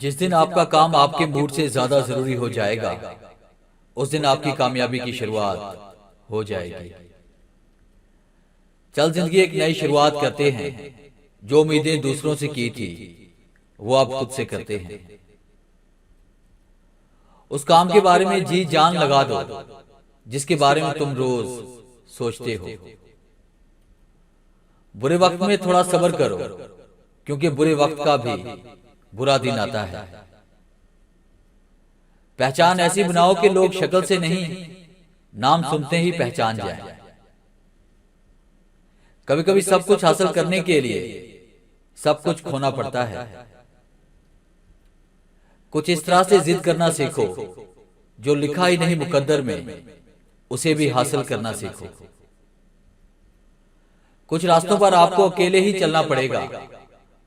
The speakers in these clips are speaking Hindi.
जिस दिन आपका काम आपके मूड से ज्यादा जरूरी हो जाएगा, उस दिन आपकी कामयाबी की शुरुआत हो जाएगी। चल जिंदगी एक नई शुरुआत करते हैं। जो उम्मीदें दूसरों से की थी वो आप खुद से करते हैं। उस काम के बारे में जी जान लगा दो जिसके बारे में तुम रोज सोचते हो। बुरे वक्त में थोड़ा सब्र करो, क्योंकि बुरे वक्त का भी बुरा दिन आता है। पहचान ऐसी बनाओ कि लोग शक्ल से नहीं, नाम सुनते ही पहचान जाएं। कभी कभी सब कुछ हासिल करने के लिए सब कुछ खोना पड़ता है। कुछ इस तरह से जिद करना सीखो, जो लिखा ही नहीं मुकद्दर में उसे भी हासिल करना सीखो। कुछ रास्तों पर आपको अकेले ही चलना पड़ेगा,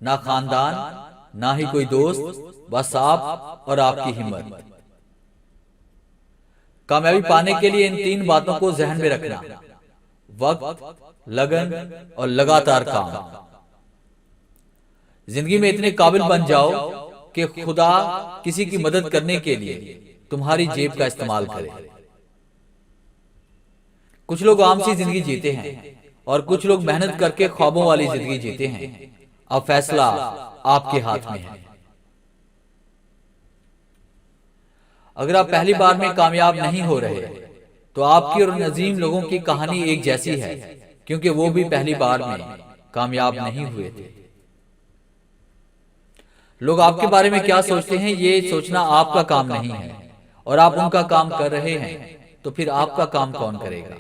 ना खानदान ना ही कोई दोस्त, बस आप और आपकी हिम्मत। कामयाबी पाने के लिए इन 3 बातों को जहन में रखना: वक्त, लगन और लगातार काम। जिंदगी में इतने काबिल बन जाओ कि खुदा किसी की मदद करने के लिए तुम्हारी जेब का इस्तेमाल करे। कुछ लोग आम सी जिंदगी जीते हैं और कुछ लोग मेहनत करके ख्वाबों वाली जिंदगी जीते हैं। अब फैसला आपके हाथ में है। अगर आप पहली बार में कामयाब नहीं हो रहे तो आपकी और नजीम लोगों की कहानी एक जैसी है, क्योंकि वो भी पहली बार में कामयाब नहीं हुए थे। लोग आपके बारे में क्या सोचते हैं ये सोचना आपका काम नहीं है, और आप उनका काम कर रहे हैं तो फिर आपका काम कौन करेगा।